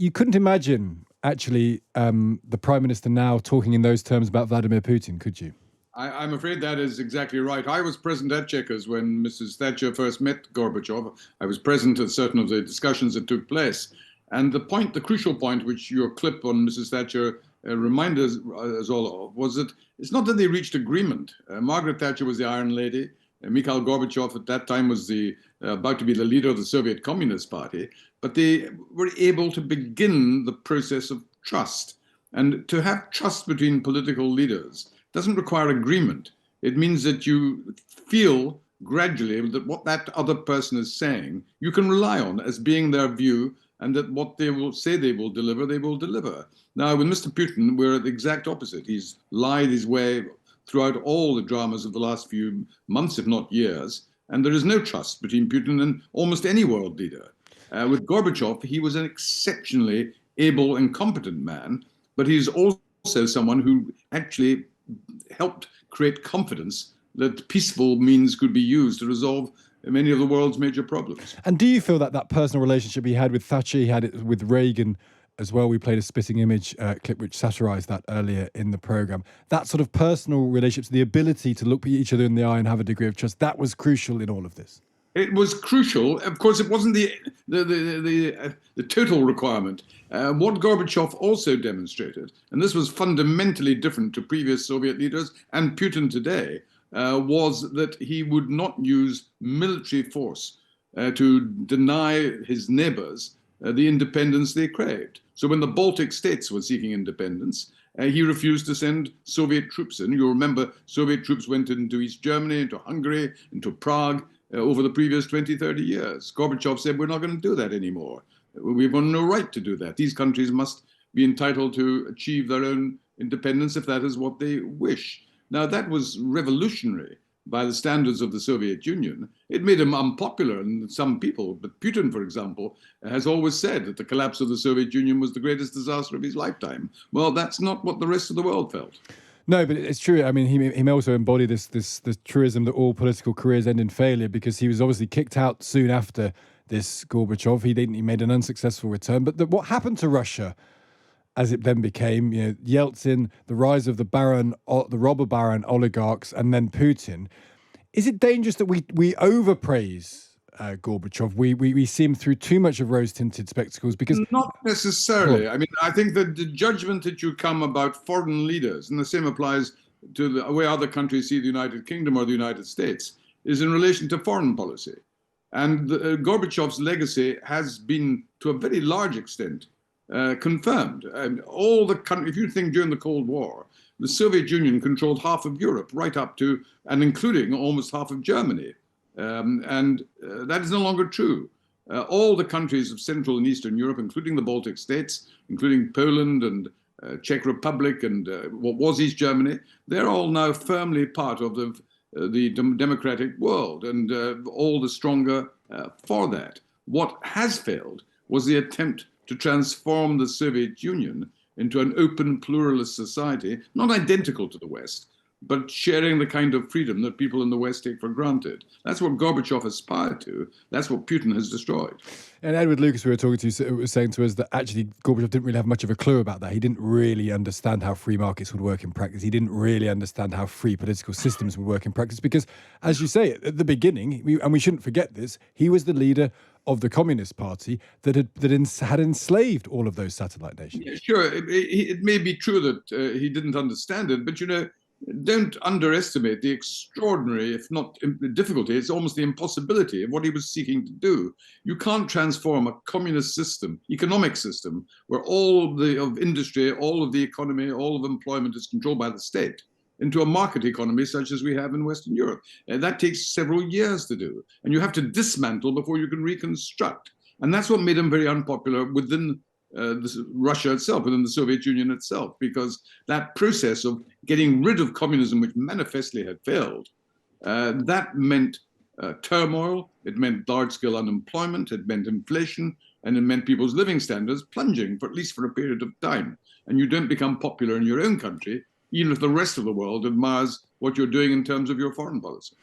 You couldn't imagine, actually, the Prime Minister now talking in those terms about Vladimir Putin, could you? I'm afraid that is exactly right. I was present at Chequers when Mrs. Thatcher first met Gorbachev. I was present at certain of the discussions that took place. And the crucial point, which your clip on Mrs. Thatcher reminded us all of, was that it's not that they reached agreement. Margaret Thatcher was the Iron Lady. Mikhail Gorbachev at that time was about to be the leader of the Soviet Communist Party. But they were able to begin the process of trust. And to have trust between political leaders doesn't require agreement. It means that you feel gradually that what that other person is saying, you can rely on as being their view, and that what they will say they will deliver, they will deliver. Now, with Mr. Putin, we're the exact opposite. He's lied his way throughout all the dramas of the last few months, if not years, and there is no trust between Putin and almost any world leader. With Gorbachev, he was an exceptionally able and competent man, but he's also someone who actually helped create confidence that peaceful means could be used to resolve many of the world's major problems. And do you feel that that personal relationship he had with Thatcher, he had it with Reagan as well? We played a spitting image clip which satirised that earlier in the programme. That sort of personal relationships, the ability to look each other in the eye and have a degree of trust, that was crucial in all of this. It was crucial. Of course, it wasn't the total requirement. What Gorbachev also demonstrated, and this was fundamentally different to previous Soviet leaders and Putin today, was that he would not use military force to deny his neighbors the independence they craved. So when the Baltic states were seeking independence, he refused to send Soviet troops in. You'll remember Soviet troops went into East Germany, into Hungary, into Prague, over the previous 20, 30 years. Gorbachev said, we're not going to do that anymore. We've got no right to do that. These countries must be entitled to achieve their own independence if that is what they wish. Now, that was revolutionary by the standards of the Soviet Union. It made him unpopular in some people, but Putin, for example, has always said that the collapse of the Soviet Union was the greatest disaster of his lifetime. Well, that's not what the rest of the world felt. No, but it's true. I mean, he may also embody this truism that all political careers end in failure, because he was obviously kicked out soon after this Gorbachev. He made an unsuccessful return. But what happened to Russia, as it then became, Yeltsin, the rise of the robber baron oligarchs, and then Putin. Is it dangerous that we overpraise Gorbachev? We see him through too much of rose-tinted spectacles? Because not necessarily. I mean, I think that the judgment that you come about foreign leaders, and the same applies to the way other countries see the United Kingdom or the United States, is in relation to foreign policy. And Gorbachev's legacy has been, to a very large extent, confirmed. And all the countries, if you think during the Cold War, the Soviet Union controlled half of Europe, right up to and including almost half of Germany. And that is no longer true. All the countries of Central and Eastern Europe, including the Baltic states, including Poland and Czech Republic and what was East Germany, they're all now firmly part of the democratic world, and all the stronger for that. What has failed was the attempt to transform the Soviet Union into an open, pluralist society, not identical to the West, but sharing the kind of freedom that people in the West take for granted. That's what Gorbachev aspired to. That's what Putin has destroyed. And Edward Lucas, we were talking to, was saying to us that actually Gorbachev didn't really have much of a clue about that. He didn't really understand how free markets would work in practice. He didn't really understand how free political systems would work in practice because, as you say, at the beginning, and we shouldn't forget this, he was the leader of the Communist Party that had enslaved all of those satellite nations. Yeah, sure, it may be true that he didn't understand it, but don't underestimate the extraordinary, if not difficulty, it's almost the impossibility of what he was seeking to do. You can't transform a communist system, economic system, where all of industry, all of the economy, all of employment is controlled by the state, into a market economy such as we have in Western Europe. And that takes several years to do. And you have to dismantle before you can reconstruct. And that's what made him very unpopular within Russia itself, within the Soviet Union itself, because that process of getting rid of communism, which manifestly had failed, that meant turmoil, it meant large-scale unemployment, it meant inflation, and it meant people's living standards plunging, for at least for a period of time. And you don't become popular in your own country, even if the rest of the world admires what you're doing in terms of your foreign policy.